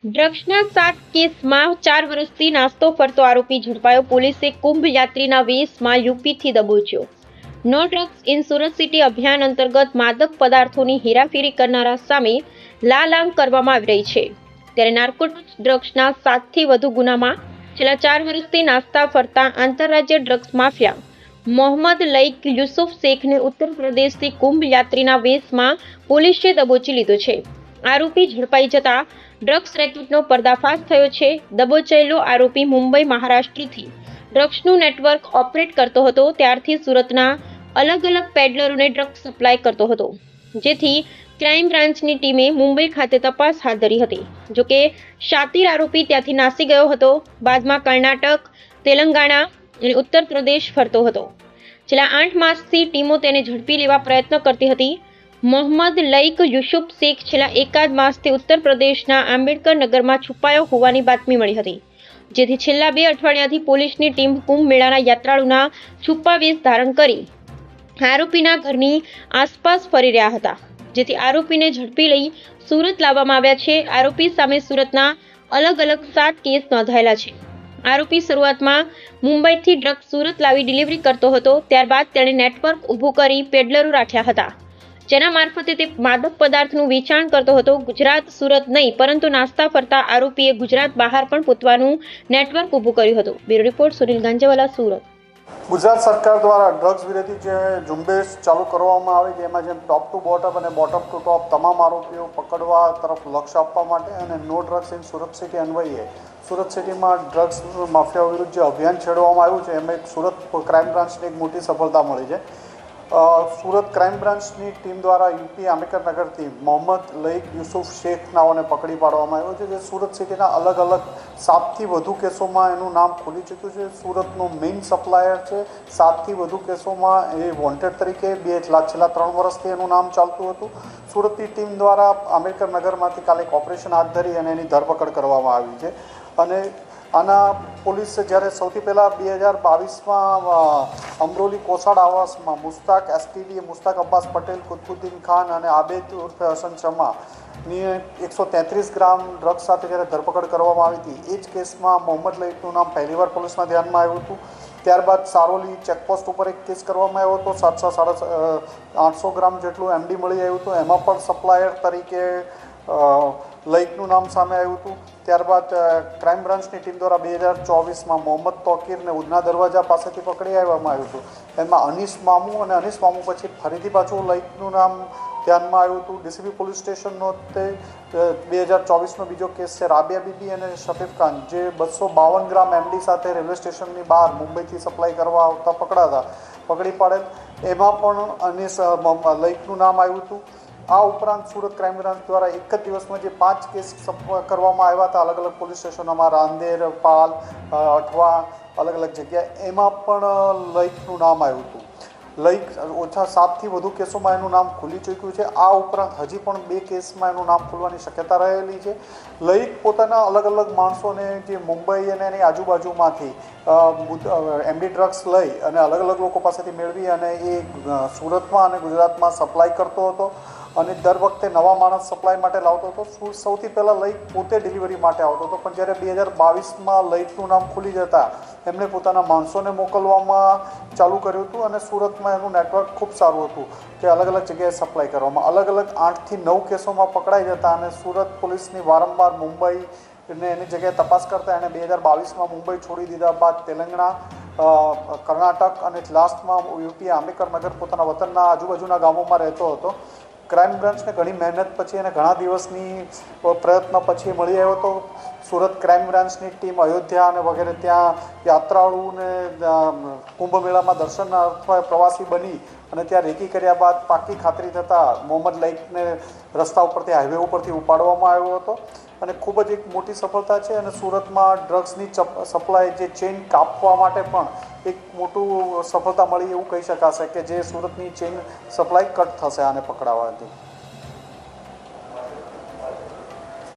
ડ્રગ્સના 7 કેસમાં 4 વર્ષથી નાસ્તો ફરતો આરોપી ઝડપાયો. પોલીસે કુંભ યાત્રીના વેશમાં યુપીથી દબોચ્યો. No drugs in Surat city અભિયાન અંતર્ગત માદક પદાર્થોની હેરાફેરી કરનારા સામે લાલાંગ કરવામાં આવી રહી છે. ત્યારે નાર્કોટિક્સ ડ્રગ્સના 7થી વધુ ગુનામાં છેલ્લા 4 વર્ષથી નાસ્તા ફરતા આંતરરાજ્ય ડ્રગ્સ માફિયા મોહમ્મદ લઈક યુસુફ શેખને ઉત્તર પ્રદેશથી કુંભ યાત્રીના વેશમાં પોલીસે દબોચી લીધો છે. આરોપી ઝડપાઈ જતા ડ્રગ્સ રેકેટનો પર્દાફાશ થયો છે. દબોચાયેલો આરોપી મુંબઈ, મહારાષ્ટ્રથી ડ્રગ્સનું નેટવર્ક ઓપરેટ કરતો હતો. ત્યારથી સુરતના અલગ અલગ પેડલરોને ડ્રગ્સ સપ્લાય કરતો હતો, જેથી ક્રાઇમ બ્રાન્ચની ટીમે મુંબઈ ખાતે તપાસ હાથ ધરી હતી. જોકે શાતિર આરોપી ત્યાંથી નાસી ગયો હતો. બાદમાં કર્ણાટક, તેલંગાણા અને ઉત્તર પ્રદેશ ફરતો હતો. છેલ્લા 8 માસથી ટીમો તેને ઝડપી લેવા પ્રયત્ન કરતી હતી. મોહમ્મદ લઈક યુસુફ શેખ છેલ્લા એકાદ માસથી ઉત્તર પ્રદેશના આંબેડકર નગરમાં છુપાયો હોવાની બાતમી મળી હતી, જેથી છેલ્લા 2 અઠવાડિયાથી પોલીસની ટીમ કુંભ મેળાના યાત્રાળુના છુપા વેશ ધારણ કરી આરોપીના ઘરની આસપાસ ફરી રહ્યા હતા, જેથી આરોપીને ઝડપી લઈ સુરત લાવવામાં આવ્યા છે. આરોપી સામે સુરતના અલગ અલગ 7 કેસ નોંધાયેલા છે. આરોપી શરૂઆતમાં મુંબઈથી ડ્રગ્સ સુરત લાવી ડિલિવરી કરતો હતો. ત્યારબાદ તેણે નેટવર્ક ઊભું કરી પેડલરો રાખ્યા હતા, જેના મારફતે તે માદક પદાર્થનું વેચાણ કરતો હતો. ગુજરાત, સુરત નહીં પરંતુ નાસ્તા ફરતા આરોપીએ ગુજરાત બહાર પણ પોતાનું નેટવર્ક ઊભું કર્યું હતું. Bureau report, Sunil Ganjewala, Surat. ગુજરાત સરકાર દ્વારા ડ્રગ્સ વિરોધી જે ઝુંબેશ ચાલુ કરવામાં આવી, જેમાં જેમ ટોપ ટુ બોટમ અને બોટમ ટુ ટોપ તમામ આરોપીઓ પકડવા તરફ લક્ષ્ય આપવા માટે અને no drugs in Surat city અન્વયે સુરત સિટીમાં ડ્રગ્સ માફિયાઓ વિરુદ્ધ જે અભિયાન છેડવામાં આવ્યું છે, એમાં એક સુરત ક્રાઇમ બ્રાન્ચને એક મોટી સફળતા મળી છે. સુરત ક્રાઇમ બ્રાન્ચની ટીમ દ્વારા યુપી આંબેડકર નગરથી મોહમ્મદ લઈક યુસુફ શેખ નાઓને પકડી પાડવામાં આવ્યો છે, જે સુરત સિટીના અલગ અલગ 7થી વધુ કેસોમાં એનું નામ ખુલી ચૂક્યું છે. સુરતનું મેઇન સપ્લાયર છે. 7થી વધુ કેસોમાં એ વોન્ટેડ તરીકે છેલ્લા 3 વર્ષથી એનું નામ ચાલતું હતું. સુરતની ટીમ દ્વારા આંબેડકર નગરમાંથી કાલે એક ઓપરેશન હાથ ધરી અને એની ધરપકડ કરવામાં આવી છે. અને આના પોલીસે જ્યારે સૌથી પહેલાં 2022માં અમરોલી કોસાડ આવાસમાં મુસ્તાક અબ્બાસ પટેલ, કુતબુદ્દીન ખાન અને આબેદ ઉર્ફે હસન શમાની 133 ગ્રામ ડ્રગ્સ સાથે જ્યારે ધરપકડ કરવામાં આવી હતી, એ જ કેસમાં મોહમ્મદ લઈકનું નામ પહેલીવાર પોલીસના ધ્યાનમાં આવ્યું હતું. ત્યારબાદ સારોલી ચેકપોસ્ટ ઉપર એક કેસ કરવામાં આવ્યો હતો. 800 ગ્રામ જેટલું એમડી મળી આવ્યું હતું. એમાં પણ સપ્લાયર તરીકે લઈકનું નામ સામે આવ્યું હતું. ત્યારબાદ ક્રાઇમ બ્રાન્ચની ટીમ દ્વારા 2024માં મોહમ્મદ તોકીરને ઉધના દરવાજા પાસેથી પકડી આવવામાં આવ્યું હતું. એમાં અનીસ મામુ અને અનીસ મામુ પછી ફરીથી પાછું લઈકનું નામ ધ્યાનમાં આવ્યું હતું. ડીસીબી પોલીસ સ્ટેશનનો તે 2024નો બીજો કેસ છે. રાબિયા બીબી અને શફીફ ખાન, જે 252 ગ્રામ એમડી સાથે રેલવે સ્ટેશનની બહાર મુંબઈથી સપ્લાય કરવા આવતા પકડી પાડેલ. એમાં પણ અનીસ લઈકનું નામ આવ્યું હતું. આ ઉપરાંત સુરત ક્રાઇમ બ્રાન્ચ દ્વારા એક જ દિવસમાં જે 5 કેસ કરવામાં આવ્યા હતા અલગ અલગ પોલીસ સ્ટેશનોમાં, રાંદેર, પાલ, અઠવા, અલગ અલગ જગ્યાએ, એમાં પણ લઈકનું નામ આવ્યું હતું. લઈક ઓછા 7થી વધુ કેસોમાં એનું નામ ખુલી ચૂક્યું છે. આ ઉપરાંત હજી પણ 2 કેસમાં એનું નામ ખુલવાની શક્યતા રહેલી છે. લઈક પોતાના અલગ અલગ માણસોને જે મુંબઈ અને એની આજુબાજુમાંથી એમડી ડ્રગ્સ લઈ અને અલગ અલગ લોકો પાસેથી મેળવી અને એ સુરતમાં અને ગુજરાતમાં સપ્લાય કરતો હતો અને દર વખતે નવા માણસ સપ્લાય માટે લાવતો હતો. સૌથી પહેલાં લઈક પોતે ડિલિવરી માટે આવતો હતો, પણ જ્યારે 2022માં લઈકનું નામ ખુલી જતાં એમણે પોતાના માણસોને મોકલવામાં ચાલુ કર્યું હતું અને સુરતમાં એનું નેટવર્ક ખૂબ સારું હતું કે અલગ અલગ જગ્યાએ સપ્લાય કરવામાં અલગ અલગ 8થી 9 કેસોમાં પકડાઈ જતા અને સુરત પોલીસની વારંવાર મુંબઈ ને એની જગ્યાએ તપાસ કરતા એણે 2022માં મુંબઈ છોડી દીધા બાદ તેલંગાણા, કર્ણાટક અને લાસ્ટમાં યુપી આંબેડકર નગર પોતાના વતનના આજુબાજુના ગામોમાં રહેતો હતો. ક્રાઇમ બ્રાન્ચને ઘણી મહેનત પછી અને ઘણા દિવસની પ્રયત્ન પછી મળી આવ્યો હતો. સુરત ક્રાઇમ બ્રાન્ચની ટીમ અયોધ્યા અને વગેરે ત્યાં યાત્રાળુને કુંભ મેળામાં દર્શનાર્થે પ્રવાસી બની અને ત્યાં રેકી કર્યા બાદ પાકી ખાતરી થતાં મોહમ્મદ લઈકને રસ્તા ઉપરથી, હાઈવે ઉપરથી ઉપાડવામાં આવ્યો હતો અને ખૂબ જ એક મોટી સફળતા છે. અને સુરતમાં ડ્રગ્સની સપ્લાય જે ચેઇન કાપવા માટે પણ એક મોટું સફળતા મળી એવું કહી શકાશે કે જે સુરતની ચેઇન સપ્લાય કટ થશે આને પકડાવાથી.